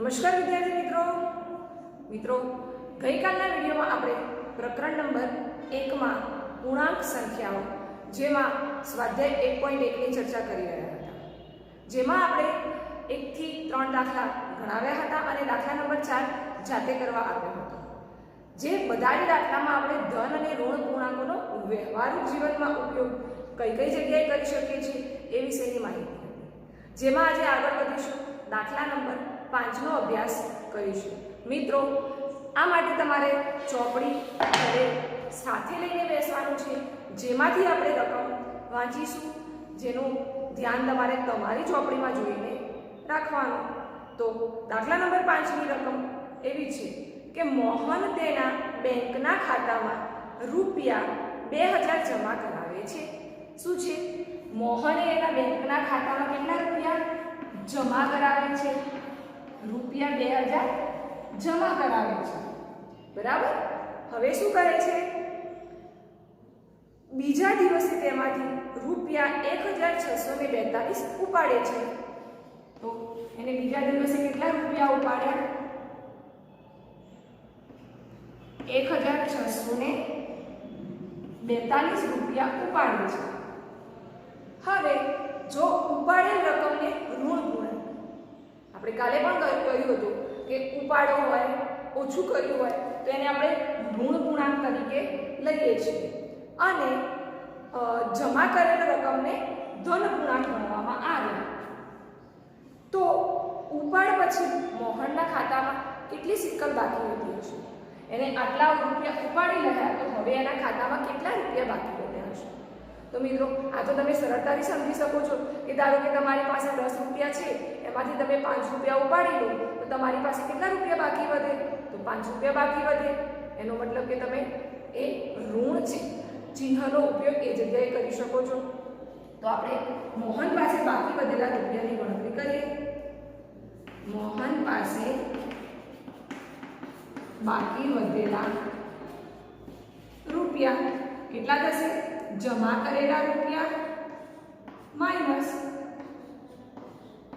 નમસ્કાર વિદ્યાર્થી મિત્રો ગઈકાલના વિડીયોમાં આપણે પ્રકરણ નંબર 1 માં પૂર્ણાંક સંખ્યાઓ જેમાં સ્વાધ્યાય 1.1 ની ચર્ચા કરી રહ્યા હતા, જેમાં આપણે 1 થી 3 દાખલા ગણાવ્યા હતા અને દાખલા નંબર 4 જાતે કરવા આપ્યો હતો। જે બધા દાખલામાં આપણે ધન અને ઋણ પૂર્ણાંકોનો વ્યવહારિક જીવનમાં ઉપયોગ કઈ જગ્યાએ કરી શકીએ છીએ એ વિશેની માહિતી હતી, જેમાં આજે આગળ વધીશું દાખલા નંબર 5 નો અભ્યાસ કરીશું। મિત્રો, આ માટે તમારે ચોપડી ઘરે સાથે લઈને બેસવાનું છે, જેમાંથી આપણે રકમ વાંચીશું, જેનું ધ્યાન તમારે તમારી ચોપડીમાં જોઈને રાખવાનું। તો દાખલા નંબર 5 ની રકમ એવી છે કે મોહન તેના બેંકના ખાતામાં રૂપિયા 2000 જમા કરાવે છે। શું છે? મોહને એના બેંકના ખાતામાં કેટલા રૂપિયા જમા કરાવે છે? રૂપિયા 2000 જમા કરાવે છે, બરાબર। હવે શું કરે છે? બીજા દિવસે તેમાંથી રૂપિયા 1642 ઉપાડે છે। તો એને બીજા દિવસે કેટલા રૂપિયા ઉપાડ્યા? 1642 રૂપિયા ઉપાડે છે। હવે જો ઉપાડેલ રકમને ઋણ પૂર્ણાંક, આપણે કાલે પણ કહ્યું હતું કે ઉપાડો હોય, ઓછું કર્યું હોય તો એને આપણે ઋણ પૂર્ણાંક તરીકે લઈએ છીએ અને જમા કરેલ રકમને ધન પૂર્ણાંક ગણવામાં આવે। તો ઉપાડ પછી મોહનના ખાતામાં કેટલી સિક્કલ બાકી હોતી હશે? એને આટલા રૂપિયા ઉપાડી રહ્યા, તો હવે એના ખાતામાં કેટલા રૂપિયા બાકી હોતા હશે? તો મિત્રો, આ તો તમે સરળતાથી સમજી શકો છો કે ધારો કે તમારી પાસે 10 રૂપિયા છે, એમાંથી તમે 5 રૂપિયા ઉપાડી લો તો તમારી પાસે કેટલા રૂપિયા બાકી વધે? તો 5 રૂપિયા બાકી વધે। એનો મતલબ કે તમે એ ઋણ ચિહ્નનો ઉપયોગ એ જગ્યાએ કરી શકો છો। તો આપણે મોહન પાસે બાકી વધેલા રૂપિયાની ગણતરી કરીએ। મોહન પાસે બાકી વધેલા રૂપિયા કેટલા થશે? જમા કરેલા રૂપિયા માઈનસ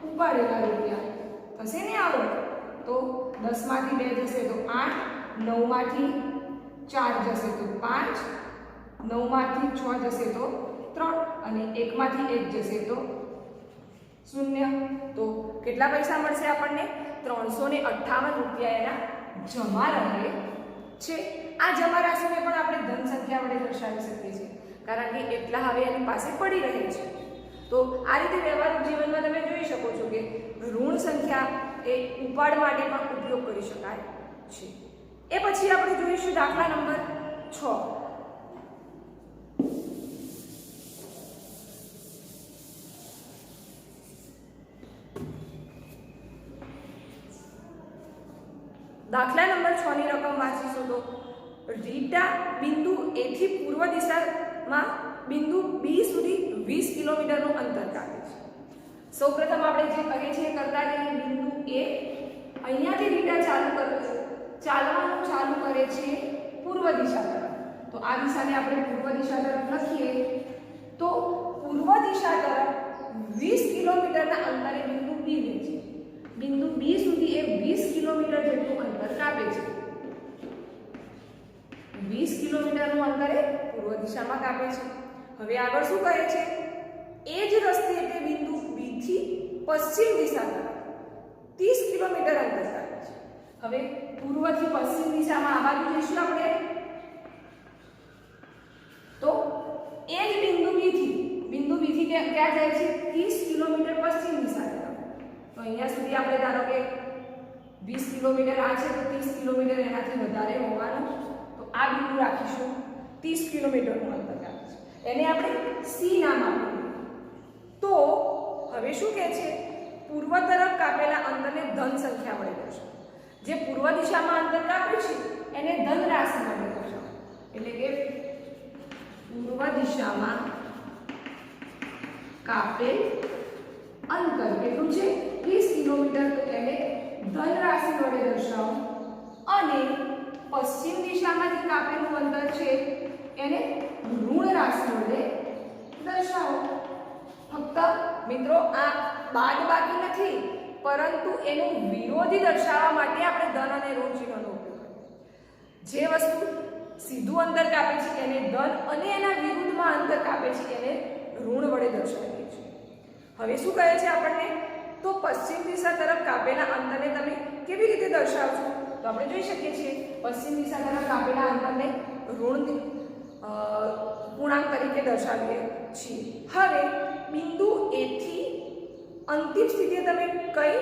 ઉપાડેલા રૂપિયા થશે ને આવો। તો 10 માંથી 2 જશે તો 8, 9 માંથી 4 જશે તો 5, 9 માંથી 6 જશે તો 3 અને 1 માંથી 1 જશે તો 0। તો કેટલા પૈસા મળશે આપણને? 358 રૂપિયા એના જમા રહે છે। આ જમા રાશિને પણ આપણે ધન સંખ્યા વડે દર્શાવી શકીએ છીએ, કારણ કે એટલા હવે એની પાસે પડી રહે છે। તો આ રીતે વ્યવહારિક જીવનમાં તમે જોઈ શકો છો કે ઋણ સંખ્યા એ ઉપાડ માટે પણ ઉપયોગ કરી શકાય છે। એ પછી આપણે જોઈશું દાખલા નંબર 6। દાખલા નંબર 6 ની રકમ વાંચીશું તો રીટા બિંદુ A થી પૂર્વ દિશામાં બિંદુ B સુધી 20 કિલોમીટરનું અંતર કાપે છે। સૌપ્રથમ આપણે જે કહીએ છીએ કરતા જઈએ, બિંદુ A અહીંયાથી રીટા ચાલવાનું ચાલુ કરે છે પૂર્વ દિશા તરફ। તો આ દિશાને આપણે પૂર્વ દિશા તરફ લખીએ તો પૂર્વ દિશા તરફ 20 કિલોમીટરના અંતરે બિંદુ B લે છે। બિંદુ B સુધી એ 20 કિલોમીટર જેટલું અંતર કાપે છે। 20 કિલોમીટરનું અંતરે પૂર્વ દિશામાં કાપે છે। હવે આગળ શું કહે છે? એ જ રસ્તે તે બિંદુ B થી પશ્ચિમ દિશા તરફ 30 કિલોમીટર અંતર કાપે છે। હવે પૂર્વથી પશ્ચિમ દિશામાં આ બાજુ જઈશું આપણે, તો એ જ બિંદુ B થી ક્યાં જાય છે? 30 કિલોમીટર પશ્ચિમ દિશા તરફ। તો અહીંયા સુધી આપણે ધારો કે 20 કિલોમીટર આ છે તો 30 કિલોમીટર એનાથી વધારે હોવાનું, તો આ બિંદુ રાખીશું 30 કિલોમીટરનું અંતર કાપે છે, એને આપણે C નામ આપીશું। તો હવે શું કહે છે? પૂર્વ તરફ કાપેલા અંતરને ધન સંખ્યા વડે દર્શાવો। જે પૂર્વ દિશામાં અંતર કાપ્યું છે એને ધન રાશિ વડે દર્શાવો, એટલે કે પૂર્વ દિશામાં કાપેલ અંતર કેટલું છે? 30 કિલોમીટર, તો એને ધન રાશિ વડે દર્શાવો। અને પશ્ચિમ દિશામાં જે કાપેલું અંતર છે એને ઋણ રાશિ વડે દર્શાવો। ફક્ત મિત્રો આ બાદ બાકી નથી, પરંતુ એનું વિરોધી દર્શાવવા માટે આપણે ધન અને ઋણ ચિહ્નનો ઉપયોગ કરીએ. જે વસ્તુ સીધું અંતર કાપે છે એને ધન અને એના વિરુદ્ધમાં અંતર કાપે છે એને ઋણ વડે દર્શાવીએ છીએ. હવે શું કહે છે આપણને? તો પશ્ચિમ દિશા તરફ કાપેલા અંતરને તમે કેવી રીતે દર્શાવશો? તો આપણે જોઈ શકીએ છીએ પશ્ચિમ દિશા તરફ કાપેલા અંતરને ઋણ પૂર્ણાંક તરીકે દર્શાવીએ છીએ. હવે બિંદુ A થી અંતિમ સ્થિતિએ તમે કઈ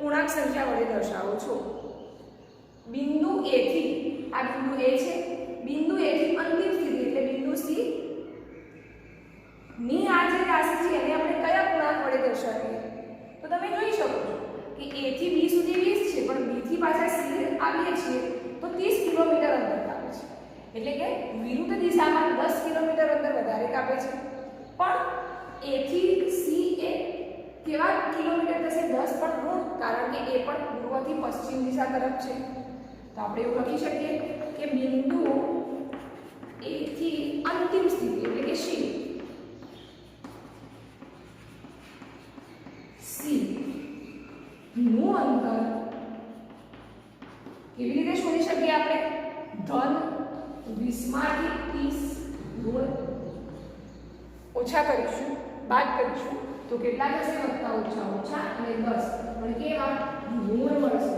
પૂર્ણાંક સંખ્યા વડે દર્શાવો છો? બિંદુ A થી, આ બિંદુ A છે, બિંદુ A થી અંતિમ સ્થિતિ એટલે બિંદુ C ની આ જે રાશિ છે એને આપણે કયા પૂર્ણાંક વડે દર્શાવીએ? તો તમે જોઈ શકો છો કે A થી B સુધી 20 છે, પણ B થી પાછા C આવીએ છીએ તો 30 કિલોમીટર અંતર કાપે છે. એટલે કે વિરુદ્ધ દિશામાં 10 કિલોમીટર અંતર વધારે કાપે છે. પણ A થી C એ કેવા કિલોમીટર થશે? 10 પણ ઋણ, કારણ કે એ પણ પૂર્વથી પશ્ચિમ દિશા તરફ છે. તો આપણે એવું લખી શકીએ કે બિંદુ A થી અંતિમ સ્થિતિ એટલે કે C નું અંતર કેવી રીતે શોધી શકીએ આપણે? ધન 20 માંથી 30 ઋણ ઓછા કરીશું, બાદ કરીશું તો કેટલા થશે? વત્તા ઓછા ઓછા અને 10 પણ કેવા ઋણ મળશે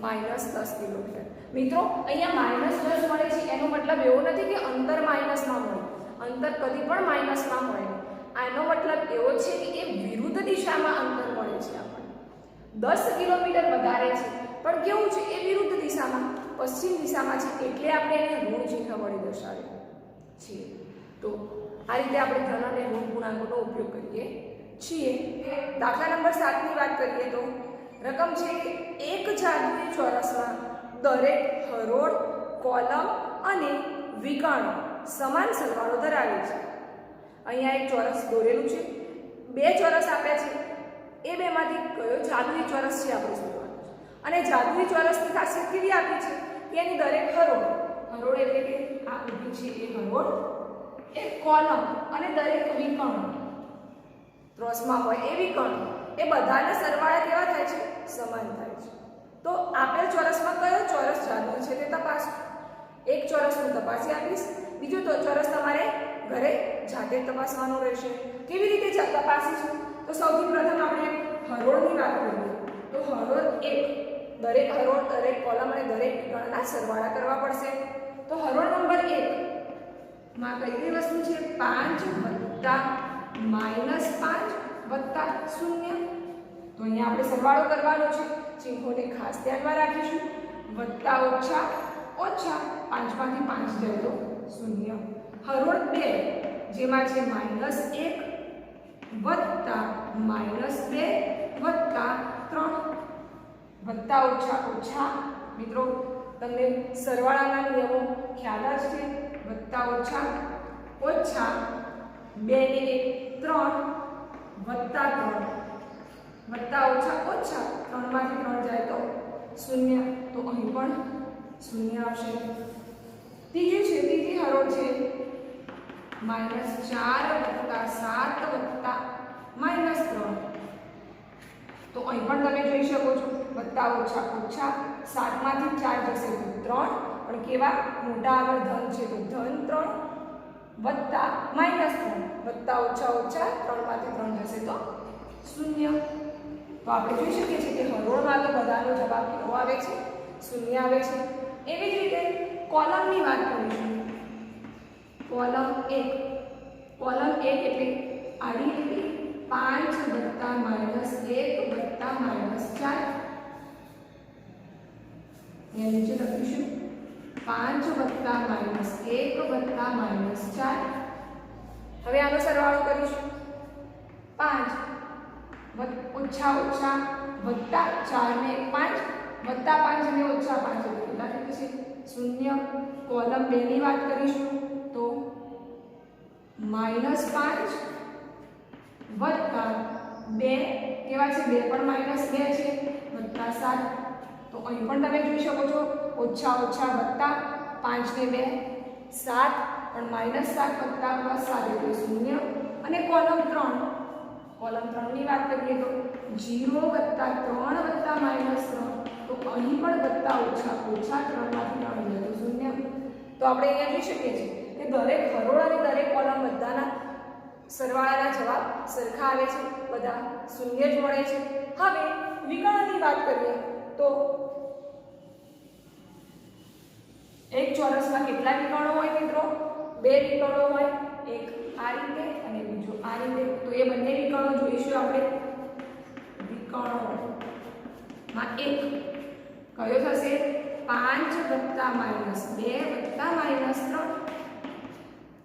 -10 કિલોમીટર. મિત્રો અહીંયા -10 મળે છે એનો મતલબ એવો નથી કે અંતર માઇનસમાં મળે. અંતર કદી પણ માઇનસમાં મળે. આનો મતલબ એવો છે કે એ વિરુદ્ધ દિશામાં અંતર મળે છે. આપણને 10 કિલોમીટર વધારે છે પણ કેવું છે? એ વિરુદ્ધ દિશામાં, પશ્ચિમ દિશામાં છે, એટલે આપણે એને ઋણ ચિહ્ન વડે દર્શાવીએ છીએ. તો આ રીતે આપણે ધન અને ઋણ પૂર્ણાંકોનો ઉપયોગ કરીએ છીએ. દાખલા નંબર 7 ની વાત કરીએ તો રકમ છે કે એક જાદુઈ ચોરસમાં દરેક હરોળ, કોલમ અને વિકર્ણ સમાન સરવાળો ધરાવે છે. અહીંયા એક ચોરસ દોરેલું છે, બે ચોરસ આપ્યા છે, એ બેમાંથી કયો જાદુઈ ચોરસ છે આપણે શોધવાનું છે. અને જાદુઈ ચોરસની ખાસિયત કેવી આપી છે કે એની દરેક હરોળ એટલે કે આ ઊભી છે એ હરોળ, એક કોલમ અને દરેક વિકર્ણ ત્રોસમાં હોય એ વિકર્ણ એ બધાના સરવાળા કેવા થાય છે? સમાન થાય છે. તો આપેલ ચોરસમાં કયો ચોરસ જાદુઈ છે તે તપાસો. એક ચોરસ હું તપાસી આપીશ, બીજું તો ચોરસ તમારે ઘરે જાતે તપાસવાનું રહેશે. કેવી રીતે તપાસીશું? તો સૌથી પ્રથમ આપણે હરોળની વાત કરીએ તો હરોળ 1, દરેક હરોળ, દરેક કોલમ અને દરેક વિકર્ણના સરવાળા કરવા પડશે. તો હરોળ નંબર 1 માં કઈ વસ્તુ છે? 5 વત્તા -5 વત્તા 0. તો અહીંયા આપણે સરવાળો કરવાનો છે. ચિહ્નોને ખાસ ધ્યાનમાં રાખીશું. વત્તા ઓછા ઓછા 5 માંથી 5 જાય તો 0. હરોળ 2 જેમાં છે -1 વત્તા -2 વત્તા 3 વત્તા ઓછા ઓછા. મિત્રો તમને સરવાળાના નિયમો ખ્યાલ જ છે. વત્તા ઓછા ઓછા 2 ને 1 3 વત્તા 3 વત્તા ઓછા ઓછા 3 માંથી 3 જાય તો 0. તો અહીં પણ 0 આવશે. ત્રીજી હરોળ છે -4 વત્તા 7 વત્તા -3. તો અહીં પણ તમે જોઈ શકો છો વત્તા ઓછા ઓછા 7 માંથી 4 જશે તો 3, પણ કેવા મોટા આગળ ધન છે તો ધન 3 વત્તા -3 વત્તા ઓછા ઓછા 3 માંથી 3 જશે તો 0. તો આપણે જોઈ શકીએ છીએ કે હરોળમાં તો બધાનો જવાબ કેવો આવે છે? 0 આવે છે. એવી જ રીતે કોલમની વાત કરીશું. કોલમ 1 એટલે આડી લીટી 5 વત્તા -1 વત્તા -4. અહીંયા નીચે લખીશું 5 વત્તા -1 વત્તા -4. હવે આનો સરવાળો કરીશું. 5 ઓછા ઓછા વત્તા 4 ને 5 વત્તા 5 અને ઓછા 5 એટલે કેટલા થશે? 0. કોલમ 2 ની વાત કરીશું તો -5 વત્તા 2 કેવા છે? 2 પણ -2 છે વત્તા 7. તો અહીં પણ તમે જોઈ શકો છો ઓછા ઓછા વત્તા 5 ને 2 7 પણ -7 વત્તા +7 એટલે 0. અને કોલમ 3 ની વાત કરીએ તો 0 વત્તા 3 વત્તા -3, તો અહીં પણ વત્તા ઓછા ઓછા 3 માંથી 3 એટલે તો 0. તો આપણે અહીંયા જોઈ શકીએ છીએ કે દરેક હરોળ અને દરેક કોલમ બધાના સરવાળાના જવાબ સરખા આવે છે, બધા શૂન્ય જ મળે છે. હવે વિકર્ણની વાત કરીએ તો એક ચોરસમાં કેટલા વિકર્ણો હોય મિત્રો? 2 વિકર્ણો હોય, એક આ રીતે અને બીજો આ રીતે. તો એ બંને વિકર્ણો જોઈશું આપણે. વિકર્ણોમાં એક કયો થશે? 5 વત્તા -2 વત્તા -3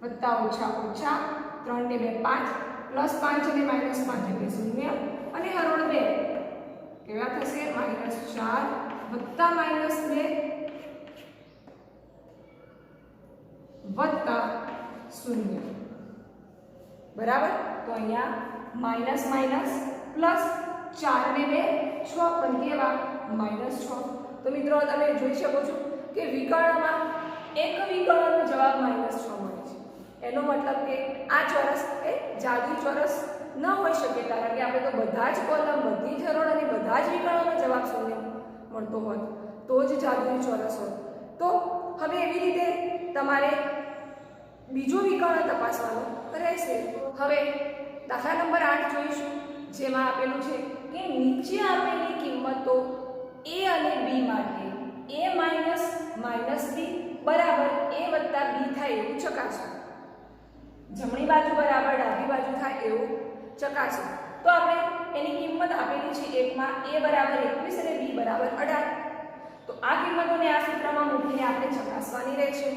વત્તા ઓછા ઓછા 3 ને 2 5 પ્લસ 5 અને -5 એટલે 0. અને હરોળ 2 કેવા થશે? -4 વત્તા -2 વત્તા 0. બરાબર. તો અહીંયા માઇનસ માઇનસ પ્લસ 4 ને 2 6 પણ કેવા? -6. તો મિત્રો તમે જોઈ શકો છો કે વિકર્ણમાં એક વિકર્ણનો જવાબ -6 મળે છે. એનો મતલબ કે આ ચોરસ એ જાદુઈ ચોરસ ન હોઈ શકે, કારણ કે આપણે તો બધા જ કોલમ, બધી જ હરોળ અને બધા જ વિકર્ણોનો જવાબ શૂન્ય મળતો હોય તો જ જાદુઈ ચોરસ હોય. તો હવે એવી રીતે તમારે બીજું વિકર્ણ તપાસવાનું રહેશે. હવે દાખલા નંબર 8 જોઈશું, જેમાં આપેલું છે કે નીચે આપેલી કિંમતો a અને b માટે a માઇનસ b બરાબર a વત્તા b થાય એવું ચકાસો. જમણી બાજુ બરાબર ડાબી બાજુ થાય એવું ચકાસો. તો આપણે એની કિંમત આપેલી છે એકમાં a બરાબર 21 અને b બરાબર 18. તો આ કિંમતોને આ સૂત્રમાં મૂકીને આપણે ચકાસવાની રહેશે.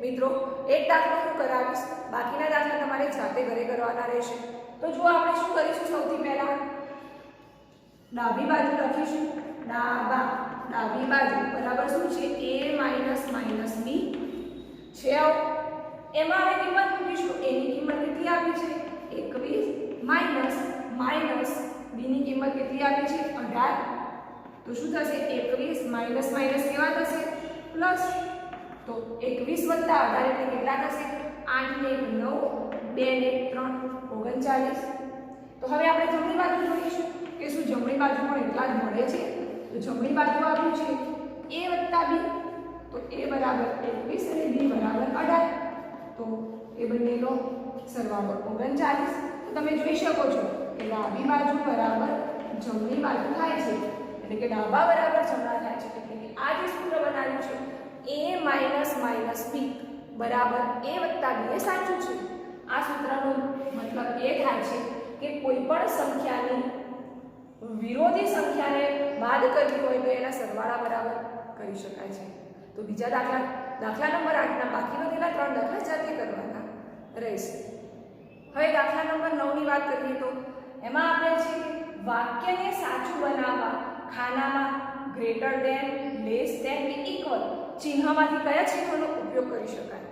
મિત્રો એક દાખલો હું કરાવીશ, બાકીના દાખલા તમારે જાતે ઘરે કરવાના રહેશે. તો જો આપણે શું કરીશું? સૌથી પહેલા ડાબી બાજુ લખીશું. ડાબી બાજુ બરાબર શું છે? a માઇનસ b છે. એમાં આપણે કિંમત મૂકીશું. a ની કિંમત કેટલી આપી છે? 21 માઇનસ b ની કિંમત કેટલી આપી છે? 18. તો શું થશે? 21 માઇનસ કેવા થશે? પ્લસ. તો 21 વત્તા 18 એટલે કેટલા થશે? 8 ને 9 2 ને 3 39. તો હવે આપણે જમણી બાજુ જોઈશું કે શું જમણી બાજુ પણ એટલા જ મળે છે. તો જમણી બાજુ આપ્યું છે a વત્તા b, તો a બરાબર 21 અને b બરાબર 18. તો એ બંનેનો સરવાળો 39. તો તમે જોઈ શકો છો કે ડાબી બાજુ બરાબર જમણી બાજુ થાય છે, એટલે કે ડાબા બરાબર જમણા થાય છે. એટલે કે આ જે સૂત્ર બનાવ્યું છે a માઇનસ b બરાબર a વત્તા b એ સાચું છે. આ સૂત્રનો મતલબ એ થાય છે કે કોઈ પણ સંખ્યાની વિરોધી સંખ્યાને બાદ કરવી હોય તો એના સરવાળા બરાબર કરી શકાય છે. તો બીજા દાખલા નંબર 8 ના બાકી વધેલા 3 દાખલા જાતે કરવાના રહેશે. હવે દાખલા નંબર 9 ની વાત કરીએ તો એમાં આપણે છે વાક્યને સાચું બનાવવા ખાનામાં ગ્રેટર ધેન, લેસ ધેન કે ઇક્વલ ચિહ્નમાંથી કયા ચિહ્નનો ઉપયોગ કરી શકાય.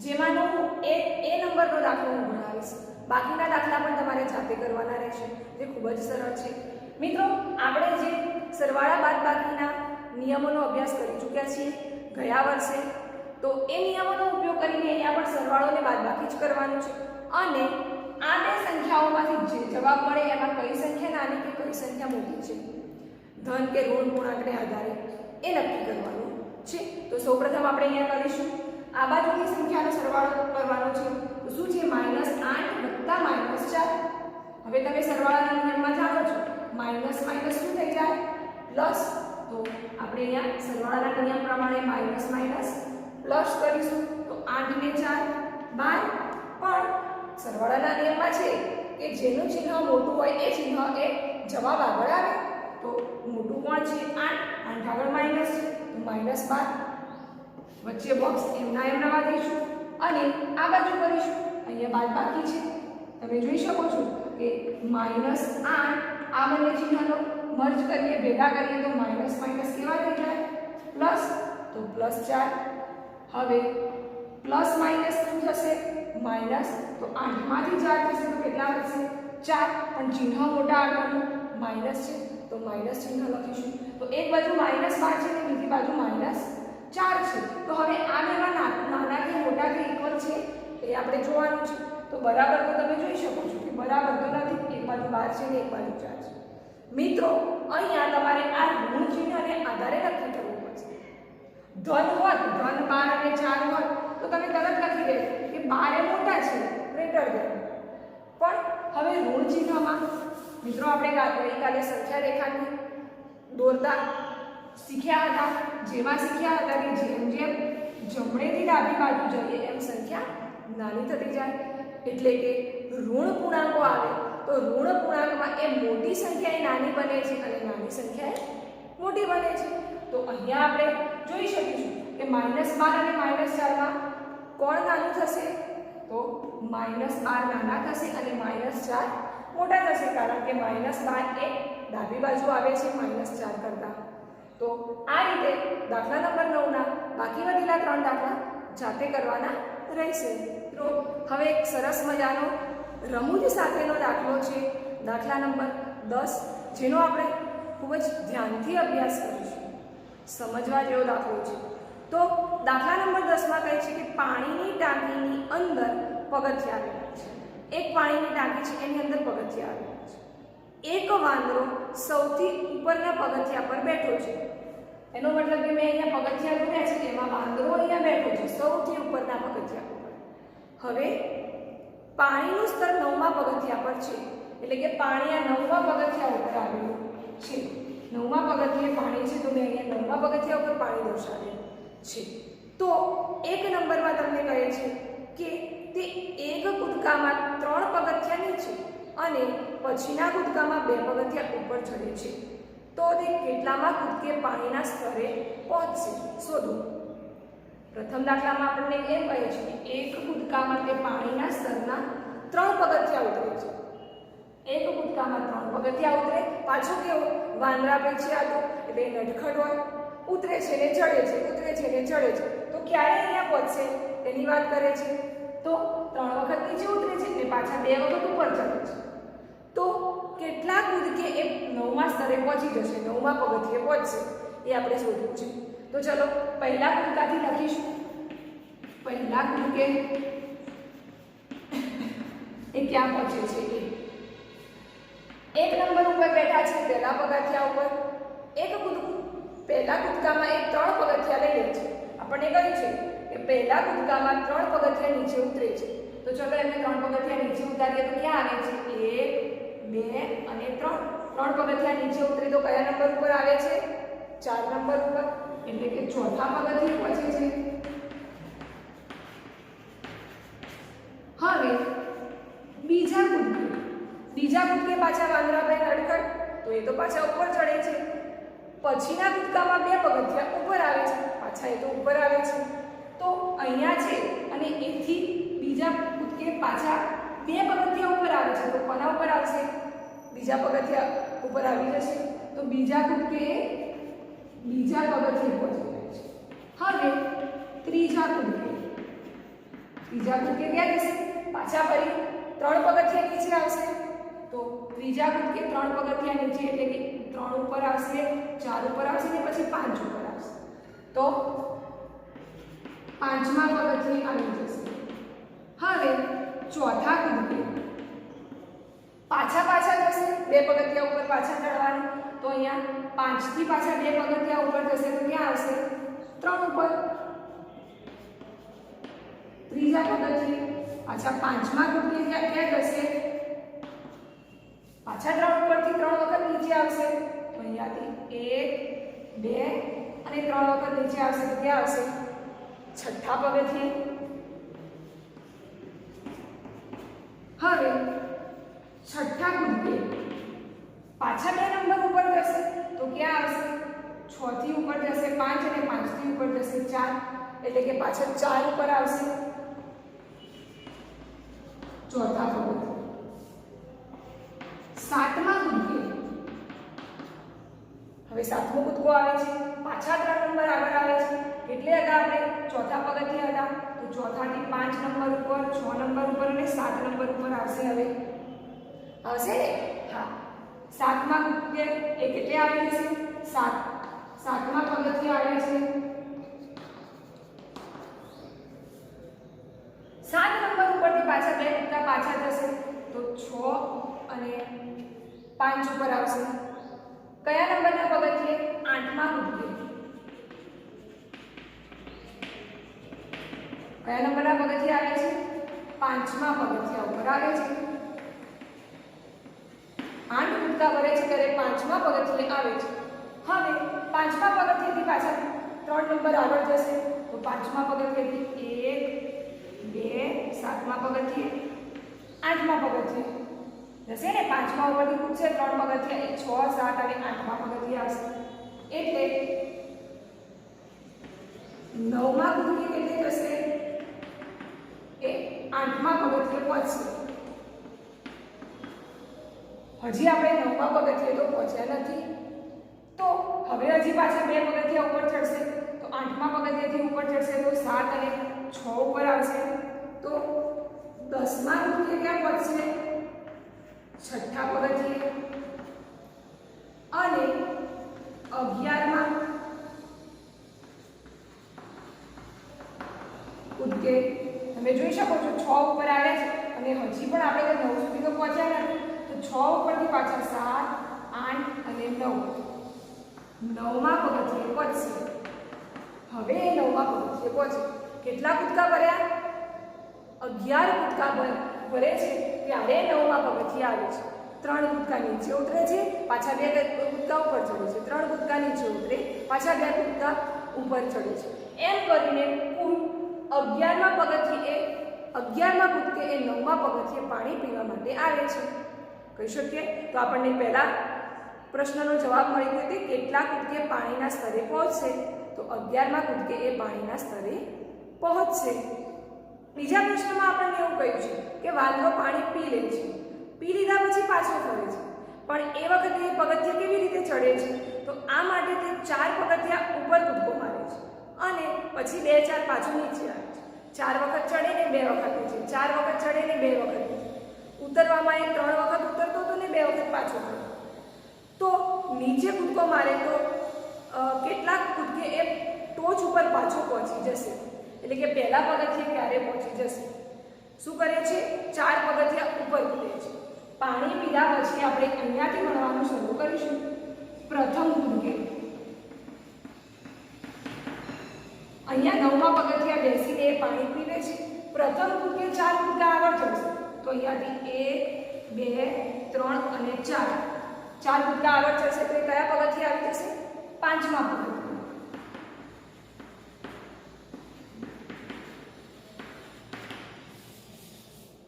જેમાંનો હું એ નંબરનો દાખલો હું ભણાવીશ. બાકીના દાખલા પણ તમારે જાતે કરવાના રહેશે, જે ખૂબ જ સરળ છે. મિત્રો આપણે જે સરવાળા બાદબાકીના નિયમોનો અભ્યાસ કરી ચૂક્યા છીએ ગયા વર્ષે, તો એ નિયમોનો ઉપયોગ કરીને અહીંયા પણ સરવાળો અને બાદબાકી જ કરવાનું છે. અને આ બે સંખ્યાઓમાંથી જે જવાબ મળે એમાં કઈ સંખ્યા નાની કે કઈ સંખ્યા મોટી છે, ધન કે ઋણ પૂર્ણાંકને આધારે એ નક્કી કરવાનું છે. તો સૌપ્રથમ આપણે અહીંયા કરીશું આ બાજુની સંખ્યાનો સરવાળો કરવાનો છે. તો શું છે? -8 વત્તા -4. હવે તમે સરવાળાના નિયમમાં જાણો છો માઇનસ શું થઈ જાય? પ્લસ. તો આપણે અહીંયા સરવાળાના નિયમ પ્રમાણે માઇનસ પ્લસ કરીશું. તો 8 ને 4 12. પણ સરવાળાના નિયમમાં છે કે જેનું ચિહ્ન મોટું હોય એ ચિહ્ન એ જવાબ આગળ આવે. તો મોટું કોણ છે? 8 આગળ માઇનસ છે, તો -12. વચ્ચે બોક્સ એમના એમ રવા દઈશું અને આ બાજુ કરીશું. અહીંયા બાદબાકી છે, તમે જોઈ શકો છો કે -8 આ બંને ચિહ્નનો મર્જ કરીએ, ભેગા કરીએ તો માઇનસ કેવા થઈ જાય? પ્લસ. તો +4. હવે પ્લસ માઇનસ શું થશે? માઇનસ. તો 8 માંથી 4 થશે તો કેટલા વધશે? 4. પણ ચિહ્ન મોટા આગળનું માઇનસ છે, તો માઇનસ ચિહ્ન લખીશું. તો એક બાજુ -12 છે અને બીજી બાજુ -4 છે. તો હવે આ બેમાં નાના કે મોટા કે ઇક્વલ છે એ આપણે જોવાનું છે. તો બરાબર તો તમે જોઈ શકો છો કે બરાબર તો નથી, એક બાજુ 12 છે ને એક બાજુ 4 છે. મિત્રો અહીંયા તમારે આ ઋણ ચિહ્નને આધારે નક્કી કરવું પડશે. ધન હોત, ધન 12 અને 4 હોત તો તમે તરત લખી દે કે 12 એ મોટા છે, ગ્રેટર ધેન. પણ હવે ઋણ ચિહ્નમાં મિત્રો આપણે ગઈકાલે સંખ્યા રેખાની દોરતા શીખ્યા હતા. જેમાં શીખ્યા હતા કે જેમ જેમ જમણેથી ડાબી બાજુ જઈએ એમ સંખ્યા નાની થતી જાય. એટલે કે ઋણ પૂર્ણાંકો આવે તો ઋણ પૂર્ણાંકમાં એ મોટી સંખ્યા એ નાની બને છે અને નાની સંખ્યા એ મોટી બને છે. તો અહીંયા આપણે જોઈ શકીશું કે -12 અને -4માં કોણ નાનું થશે? તો -12 નાના થશે અને -4 મોટા થશે, કારણ કે -12 એ ડાબી બાજુ આવે છે -4 કરતાં. તો આ રીતે દાખલા નંબર 9ના બાકી વધેલા 3 દાખલા જાતે કરવાના રહેશે. તો હવે એક સરસ મજાનો રમૂજ સાથેનો દાખલો છે, દાખલા નંબર 10, જેનો આપણે ખૂબ જ ધ્યાનથી અભ્યાસ કરીશું. સમજવા જેવો દાખલો છે. તો દાખલા નંબર 10માં કહે છે કે પાણીની ટાંકીની અંદર પગથિયાં આવેલા છે. એક પાણીની ટાંકી છે, એની અંદર પગથિયાં આવેલા છે. એક વાંદરો સૌથી ઉપરના પગથિયા પર બેઠો છે. એનો મતલબ કે મેં અહીંયા પગથિયા દોર્યા છે, એમાં વાંદરો અહીંયા બેઠો છે સૌથી ઉપરના પગથિયા ઉપર. હવે પાણીનું સ્તર 9મા પગથિયા પર છે, એટલે કે પાણી આ 9મા પગથિયા ઉપર આવેલું છે. 9મા પગથિયે પાણી છે, તો મેં અહીંયા 9મા પગથિયા ઉપર પાણી દર્શાવેલું છે. તો એક નંબરમાં તમને કહે છે કે તે એક કૂદકામાં 3 પગથિયા નીચે અને પછીના કૂદકામાં 2 પગથિયા ઉપર ચડે છે. તો તે કેટલામાં કૂદકે પાણીના સ્તરે પહોંચશે? શોધો. પ્રથમ દાખલામાં આપણને એમ કહે છે કે એક કૂદકામાં તે પાણીના સ્તરના 3 પગથિયા ઉતરે છે. એક કૂદકામાં 3 પગથિયા ઉતરે. પાછો કેવો વાંદરા પછી આતો એટલે નટખટ હોય, ઉતરે છે ને ચડે છે, ઉતરે છે ને ચડે છે. તો ક્યારે અહીંયા પહોંચશે એની વાત કરે છે. તો 3 વખત નીચે ઉતરે છે અને પાછા 2 વખત ઉપર ચડે છે. તો કેટલા કૂદકે એ 9મા સ્તરે પહોંચી જશે, 9મા પગથિયે પહોંચશે, એ આપણે શોધવું છે. તો ચલો પહેલા કૂદકાથી લખીશું. પહેલા કૂદકે એ ક્યાં પહોંચે છે? એક નંબર ઉપર બેઠા છે પહેલા પગથિયા ઉપર. પહેલા કૂદકામાં એ 3 પગથિયા લઈ લે છે. આપણને કહ્યું છે કે પહેલા કૂદકામાં 3 પગથિયા નીચે ઉતરે છે. તો ચલો એમને 3 પગથિયા નીચે ઉતારીએ તો ક્યાં આવે છે? 1, 2 અને 3. 3 પગથિયા નીચે ઉતરે તો કયા નંબર ઉપર આવે છે? 4 નંબર ઉપર, એટલે કે ચોથા પગથિયે પહોંચે છે. હવે બીજા કૂદકે પાછા વાંદરાભાઈ નડખટ, તો એ તો પાછા ઉપર ચડે છે. પછીના કૂદકામાં 2 પગથિયા ઉપર આવે છે, પાછા એ તો ઉપર આવે છે. તો અહીંયા છે અને એથી બીજા કૂદકે પાછા 2 પગથિયા ઉપર આવે છે. તો કોના ઉપર આવશે? બીજા પગથિયા ઉપર આવી જશે. તો બીજા કૂદકે બીજા પગથિયે પહોંચી જાય છે. હવે ત્રીજા કૂદકે ક્યાં જશે? પાછા ફરી 3 પગથિયા નીચે આવશે. તો ત્રીજા કૂદકે 3 પગથિયા નીચે, એટલે કે 3 ઉપર આવશે, 4 ઉપર આવશે ને પછી 5 ઉપર આવશે. તો 5મા પગથિયે આવી જશે. હવે ચોથા કૂદકે પાછા જશે, 2 પગથિયા ઉપર પાછા ચડવાનું. તો અહીંયા 5 થી પાછા 2 પગથિયા ઉપર જશે તો ક્યાં આવશે? 3 ઉપર. ત્રીજા પગથિયે પાછા 5મા કૂદકે ક્યાં જશે? પાછા 3 ઉપરથી 3 વખત નીચે આવશે. તો અહીંયાથી 1, 2 અને 3 વખત નીચે આવશે તો ક્યાં આવશે? છઠ્ઠા પગથિયે. હવે છઠ્ઠા કૂદકે પાછા 2 નંબર ઉપર જશે તો ક્યાં આવશે? 6 થી ઉપર જશે 5 અને 5 થી ઉપર જશે 4, એટલે કે પાછા 4 ઉપર આવશે. ચોથા પગથિયે. 7મા કૂદકે હવે 7મો કૂદકો આવે છે, પાછા 3 નંબર આગળ આવે છે. એટલે હતા આપણે ચોથા પગથિયે હતા. તો ચોથાથી 5 નંબર ઉપર, 6 નંબર ઉપર અને 7 નંબર ઉપર આવશે. હવે આવશે ને? હા. 7મા કૂદકે એ કેટલે આવી જશે? 7મા પગથિયે આવે છે. 7 નંબર ઉપરથી પાછા 2 કૂદકા પાછા જશે તો 6 અને 5 ઉપર આવશે. કયા નંબરના પગથિયે? 8મા કૂદકે. કયા નંબરના પગથિયે આવે છે? 5મા પગથિયા ઉપર આવે છે. 8 કૂદકા ભરે છે ત્યારે 5મા પગથિયે આવે છે. હવે 5મા પગથિયેથી પાછા 3 નંબર આગળ જશે તો 5મા પગથિયેથી 1 2 7મા પગથિયે 8મા પગથિયે જશે ને. 5મા ઉપરથી પૂછશે 3 પગથિયા 6 7 અને 8મા પગથિયે આવશે. એટલે 9મા કૂદકે કેટલે જશે? એ 8મા પગથિયે પહોંચશે. હજી આપણે 9મા પગથિયે તો પહોંચ્યા નથી, તો હવે હજી પાછા 2 પગથિયા ઉપર ચડશે. તો 8મા પગથિયેથી ઉપર ચડશે તો 7 અને 6 ઉપર આવશે. તો 10મા કૂદકે ક્યાં પહોંચશે? 6ઠ્ઠા પગથિયે. અને 11મા કૂદકે તમે જોઈ શકો છો 6 ઉપર આવે છે અને હજી પણ આપણે 9 સુધી તો પહોંચ્યા નથી. તો 6 ઉપરથી પાછા 7 8 અને 9 9મા પગથિયે પહોંચશે. હવે 9મા પગથિયે પહોંચે. કેટલા કૂદકા ભર્યા? 11 કૂદકા ભરે છે ત્યારે 9મા પગથિયે આવે છે. 3 કૂદકા નીચે ઉતરે છે, પાછા 2 કૂદકા ઉપર ચડે છે. 3 કૂદકા નીચે ઉતરે, પાછા 2 કૂદકા ઉપર ચડે છે. એમ કરીને કુલ 11મા પગથિયે 11મા કૂદકે એ 9મા પગથિયે પાણી પીવા માટે આવે છે. કહી શકીએ તો આપણને પહેલા પ્રશ્નનો જવાબ મળી ગયો કે કેટલા કૂદકે પાણીના સ્તરે પહોંચશે? તો 11મા કૂદકે એ પાણીના સ્તરે પહોંચશે. બીજા પ્રશ્નમાં આપણને એવું કહ્યું છે કે વાંદરો પાણી પી લે છે, પી લીધા પછી પાછો ફરે છે, પણ એ વખતે એ પગથિયા કેવી રીતે ચડે છે? તો આ માટે તે 4 પગથિયા ઉપર કૂદકો મારે છે અને પછી 2 4 પાછું નીચે આવે છે. 4 વખત ચડે ને 2 વખત નીચે, 4 વખત ચડે ને 2 વખત નીચે. ઉતરવામાં એ 3 વખત ઉતરતો હતો ને 2 વખત પાછો ફરતો. તો નીચે કૂદકો મારે તો કેટલાક કૂદકે એ ટોચ ઉપર પાછો પહોંચી જશે. એટલે કે પહેલા પગથિયે ક્યારે પહોંચી જશે? શું કરે છે? 4 પગથિયા ઉપર કૂદે છે. પાણી પીધા પછી આપણે અહીંયાથી ભણવાનું શરૂ કરીશું. પ્રથમ કૂદકે અહીંયા 9મા પગથિયા બેસીને એ પાણી પીવે છે. પ્રથમ કૂદકે 4 કૂદકા આગળ ચડશે તો અહીંયાથી 1 2 3 અને 4 કૂદકા આગળ ચડશે તો એ કયા પગથિયે આવી જશે? 5મા પગથિયે.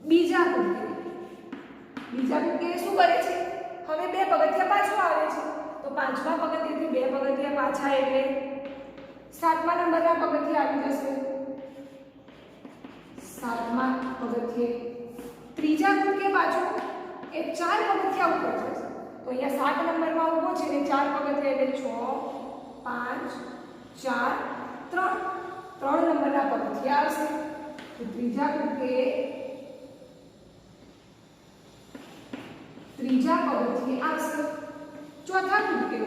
બીજા કૂદકે શું કરે છે? હવે 2 પગથિયા પાછું આવે છે તો 5મા પગથિયેથી 2 પગથિયા પાછા એટલે 7મા નંબરના પગથિયે આવી જશે. 7મા પગથિયે. ત્રીજા કૂદકે પાછું એ 4 પગથિયા ઉપર જશે તો અહીંયા 7 નંબરમાં ઊભો છે ને 4 પગથિયા એટલે 6 5 4 3 નંબરના પગથિયા આવશે. તો ત્રીજા પગથિયે આવશે. ચોથા કૂદકે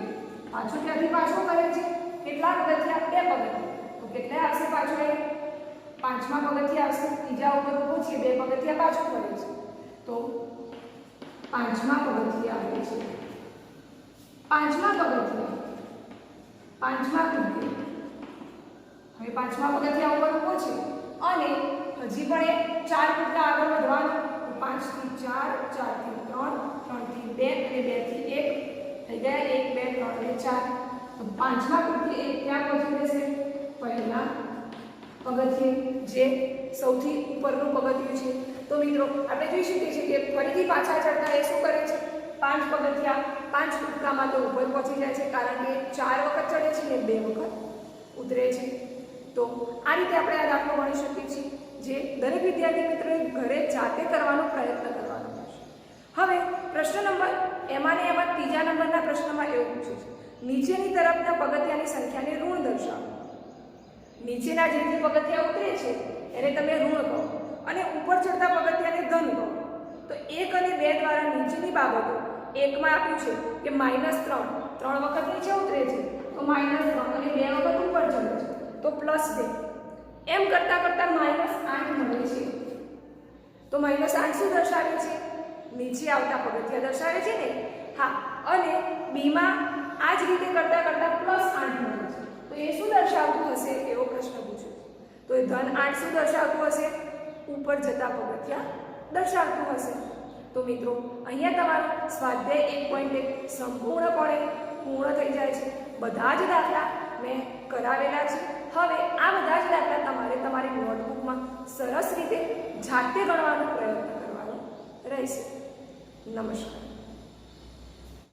પાછો ત્યાંથી પાછો કરે છે. કેટલા પગથિયા? 2 પગથિયા. તો કેટલા આવશે પાછો? એ 5મા પગથિયે આવશે. ત્રીજા ઉપર ઊભો છે, 2 પગથિયા પાછો કરે છે તો 5મા પગથિયે આવે છે. 5મા પગથિયે 5મા કૂદકે. હવે 5મા પગથિયા ઉપર ઊભો છે અને હજી પણ એ 4 કૂદકા આગળ વધવાનું. 5 થી 4 4 થી 3 3 થી 2 અને 2 થી 1 થઈ ગયા. 1 2 3 અને 4. તો 5મા કૂદકે એ ક્યાં પહોંચી જશે? પહેલા પગથિયે, જે સૌથી ઉપરનું પગથિયું છે. તો મિત્રો આપણે જોઈ શકીએ છીએ કે ફરીથી પાછા ચડતા એ શું કરે છે? 5 પગથિયા 5 કૂદકામાં તો ઉપર પહોંચી જાય છે કારણ કે 4 વખત ચડે છે ને 2 વખત ઉતરે છે. તો આ રીતે આપણે આ દાખલો ગણી શકીએ છીએ, જે દરેક વિદ્યાર્થી મિત્રોએ ઘરે જાતે કરવાનો પ્રયત્ન કરવાનો રહેશે. હવે પ્રશ્ન નંબર એમાં ત્રીજા નંબરના પ્રશ્નમાં એવું પૂછ્યું છે, નીચેની તરફના પગથિયાની સંખ્યાને ઋણ દર્શાવો. નીચેના જે પગથિયા ઉતરે છે એને તમે ઋણ કહો અને ઉપર ચડતા પગથિયાને ધન કહો. તો 1 અને 2 દ્વારા નીચેની બાબતો. 1માં આપ્યું છે કે -3 3 વખત નીચે ઉતરે છે તો -3 અને 2 વખત ઉપર ચડે છે તો +2. એમ કરતા કરતા -8 મળે છે. તો -8 શું દર્શાવે છે? નીચે આવતા પગથિયા દર્શાવે છે ને. હા, અને બીમાં આ જ રીતે કરતાં કરતાં +8 મળે છે. તો એ શું દર્શાવતું હશે એવો પ્રશ્ન પૂછ્યો. તો એ -8 શું દર્શાવતું હશે? ઉપર જતા પગથિયા દર્શાવતું હશે. તો મિત્રો અહીંયા તમારો સ્વાધ્યાય 1.1 સંપૂર્ણપણે પૂર્ણ થઈ જાય છે. બધા જ દાખલા મેં કરાવેલા છે. હવે આ બધા જ દાખલા તમારે તમારી નોટબુકમાં સરસ રીતે જાતે ગણવાનો પ્રયત્ન કરવાનો રહેશે. નમસ્કાર.